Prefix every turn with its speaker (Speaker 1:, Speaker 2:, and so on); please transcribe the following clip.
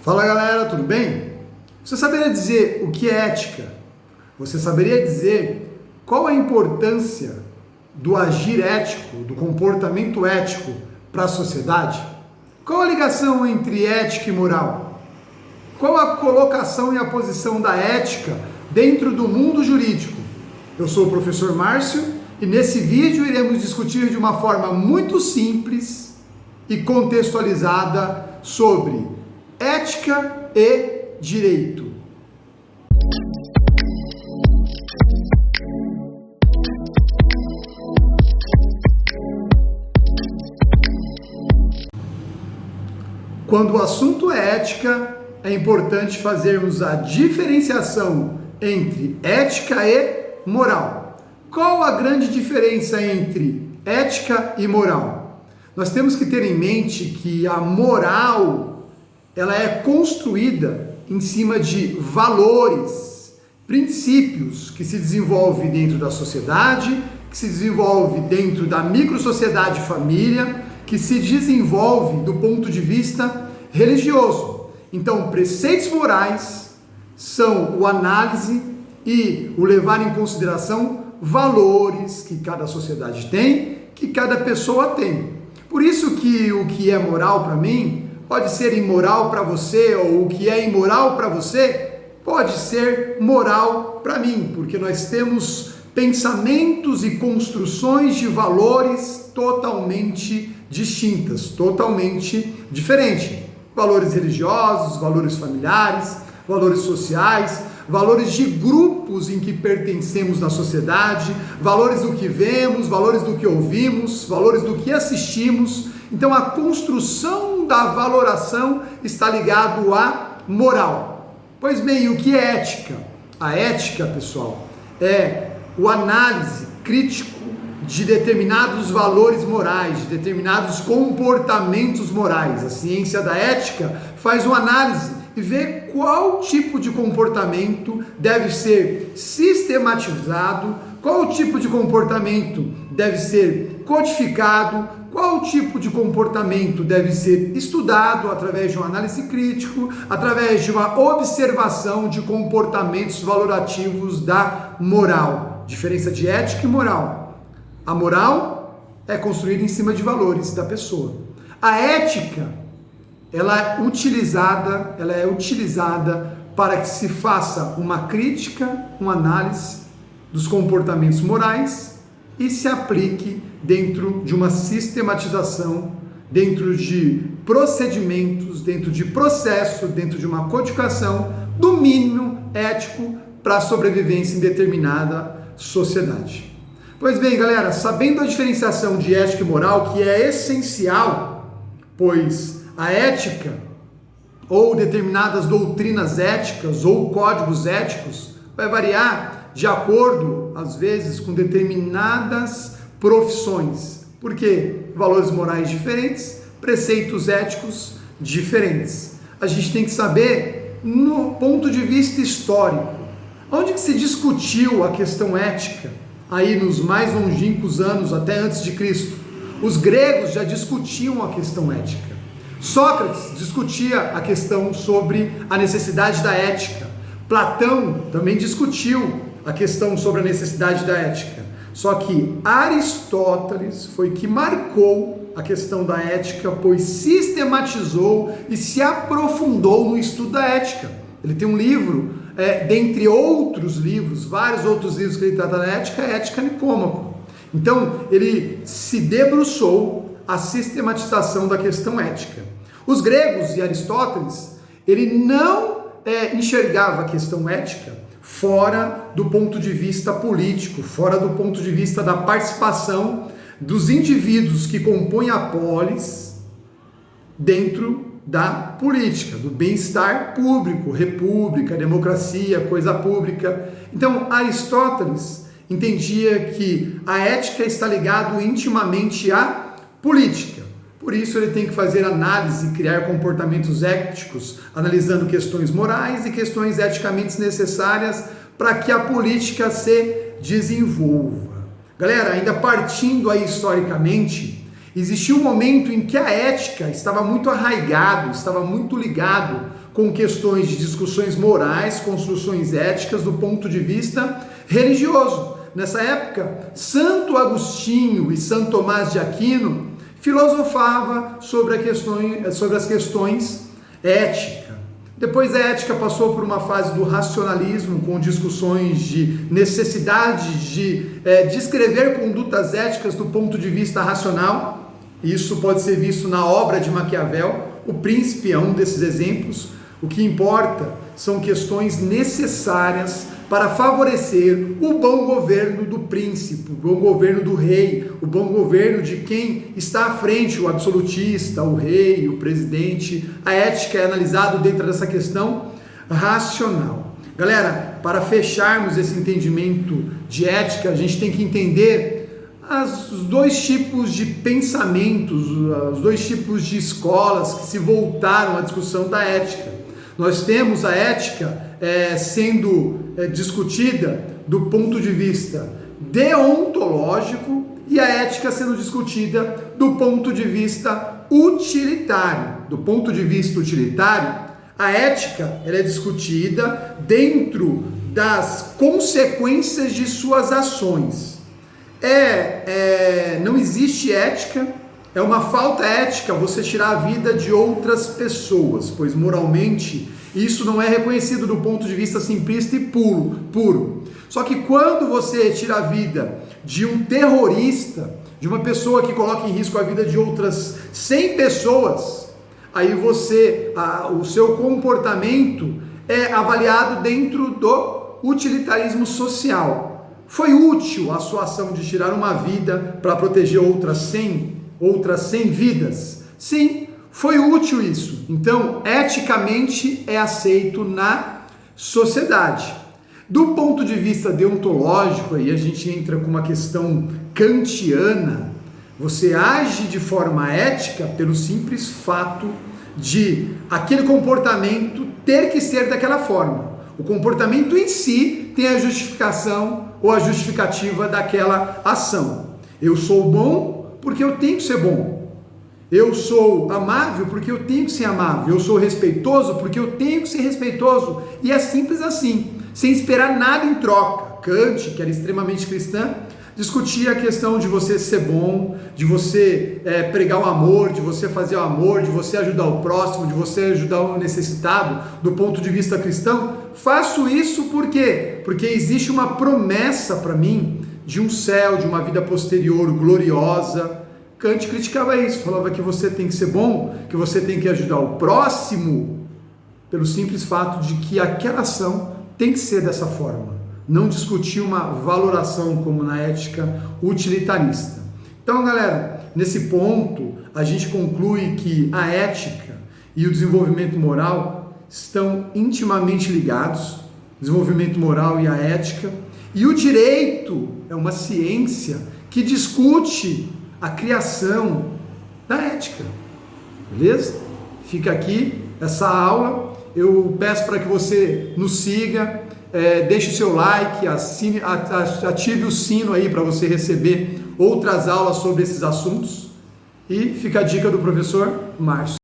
Speaker 1: Fala galera, tudo bem? Você saberia dizer o que é ética? Você saberia dizer qual a importância do agir ético, do comportamento ético para a sociedade? Qual a ligação entre ética e moral? Qual a colocação e a posição da ética dentro do mundo jurídico? Eu sou o professor Márcio e nesse vídeo iremos discutir de uma forma muito simples e contextualizada sobre ética e direito. Quando o assunto é ética, é importante fazermos a diferenciação entre ética e moral. Qual a grande diferença entre ética e moral? Nós temos que ter em mente que a moral ela é construída em cima de valores, princípios que se desenvolvem dentro da sociedade, que se desenvolve dentro da microsociedade família, que se desenvolve do ponto de vista religioso. Então, preceitos morais são o análise e o levar em consideração valores que cada sociedade tem, que cada pessoa tem. Por isso que o que é moral para mim pode ser imoral para você, ou o que é imoral para você pode ser moral para mim, porque nós temos pensamentos e construções de valores totalmente distintas, totalmente diferentes. Valores religiosos, valores familiares, valores sociais, valores de grupos em que pertencemos na sociedade, valores do que vemos, valores do que ouvimos, valores do que assistimos. Então a construção da valoração está ligado à moral. Pois bem, o que é ética? A ética, pessoal, é o análise crítico de determinados valores morais, de determinados comportamentos morais. A ciência da ética faz uma análise e vê qual tipo de comportamento deve ser sistematizado, qual tipo de comportamento deve ser codificado, qual tipo de comportamento deve ser estudado através de uma análise crítica, através de uma observação de comportamentos valorativos da moral. Diferença de ética e moral. A moral é construída em cima de valores da pessoa. A ética, ela é utilizada para que se faça uma crítica, uma análise dos comportamentos morais e se aplique dentro de uma sistematização, dentro de procedimentos, dentro de processo, dentro de uma codificação do mínimo ético para a sobrevivência em determinada sociedade. Pois bem, galera, sabendo a diferenciação de ética e moral, que é essencial, pois a ética ou determinadas doutrinas éticas ou códigos éticos vai variar de acordo, às vezes, com determinadas profissões. Por quê? Valores morais diferentes, preceitos éticos diferentes. A gente tem que saber, no ponto de vista histórico, onde que se discutiu a questão ética, aí nos mais longínquos anos, até antes de Cristo. Os gregos já discutiam a questão ética. Sócrates discutia a questão sobre a necessidade da ética. Platão também discutiu a questão sobre a necessidade da ética. Só que Aristóteles foi que marcou a questão da ética, pois sistematizou e se aprofundou no estudo da ética. Ele tem um livro, dentre outros livros, vários outros livros que ele trata da ética, Ética Nicômaco. Então, ele se debruçou a sistematização da questão ética. Os gregos e Aristóteles, ele não enxergava a questão ética fora do ponto de vista político, fora do ponto de vista da participação dos indivíduos que compõem a polis dentro da política, do bem-estar público, república, democracia, coisa pública. Então, Aristóteles entendia que a ética está ligada intimamente à política. Por isso, ele tem que fazer análise e criar comportamentos éticos, analisando questões morais e questões eticamente necessárias para que a política se desenvolva. Galera, ainda partindo aí historicamente, Existia um momento em que a ética estava muito arraigado, estava muito ligado com questões de discussões morais, construções éticas do ponto de vista religioso. Nessa época, Santo Agostinho e Santo Tomás de Aquino filosofava sobre as questões éticas. Depois a ética passou por uma fase do racionalismo, com discussões de necessidade de descrever condutas éticas do ponto de vista racional. Isso pode ser visto na obra de Maquiavel, O Príncipe é um desses exemplos. O que importa são questões necessárias para favorecer o bom governo do príncipe, o bom governo do rei, o bom governo de quem está à frente, o absolutista, o rei, o presidente. A ética é analisada dentro dessa questão racional. Galera, para fecharmos esse entendimento de ética, a gente tem que entender os dois tipos de pensamentos, os dois tipos de escolas que se voltaram à discussão da ética. Nós temos a ética sendo discutida do ponto de vista deontológico e a ética sendo discutida do ponto de vista utilitário. Do ponto de vista utilitário, a ética ela é discutida dentro das consequências de suas ações. Não existe ética, é uma falta ética você tirar a vida de outras pessoas, pois moralmente isso não é reconhecido do ponto de vista simplista e puro. Só que quando você tira a vida de um terrorista, de uma pessoa que coloca em risco a vida de outras 100 pessoas, aí o seu comportamento é avaliado dentro do utilitarismo social. Foi útil a sua ação de tirar uma vida para proteger outras 100 vidas? Sim, foi útil isso. Então, eticamente é aceito na sociedade. Do ponto de vista deontológico, aí a gente entra com uma questão kantiana. Você age de forma ética pelo simples fato de aquele comportamento ter que ser daquela forma. O comportamento em si tem a justificação ou a justificativa daquela ação. Eu sou bom porque eu tenho que ser bom. Eu sou amável porque eu tenho que ser amável. Eu sou respeitoso porque eu tenho que ser respeitoso. E é simples assim, sem esperar nada em troca. Kant, que era extremamente cristã, discutia a questão de você ser bom, de você pregar o amor, de você fazer o amor, de você ajudar o próximo, de você ajudar o necessitado. Do ponto de vista cristão, faço isso por quê? Porque existe uma promessa para mim de um céu, de uma vida posterior gloriosa. Kant criticava isso, falava que você tem que ser bom, que você tem que ajudar o próximo, pelo simples fato de que aquela ação tem que ser dessa forma. Não discutir uma valoração como na ética utilitarista. Então, galera, nesse ponto, a gente conclui que a ética e o desenvolvimento moral estão intimamente ligados, desenvolvimento moral e a ética, e o direito é uma ciência que discute a criação da ética, beleza? Fica aqui essa aula, eu peço para que você nos siga, deixe o seu like, ative o sino aí para você receber outras aulas sobre esses assuntos, e fica a dica do professor Márcio.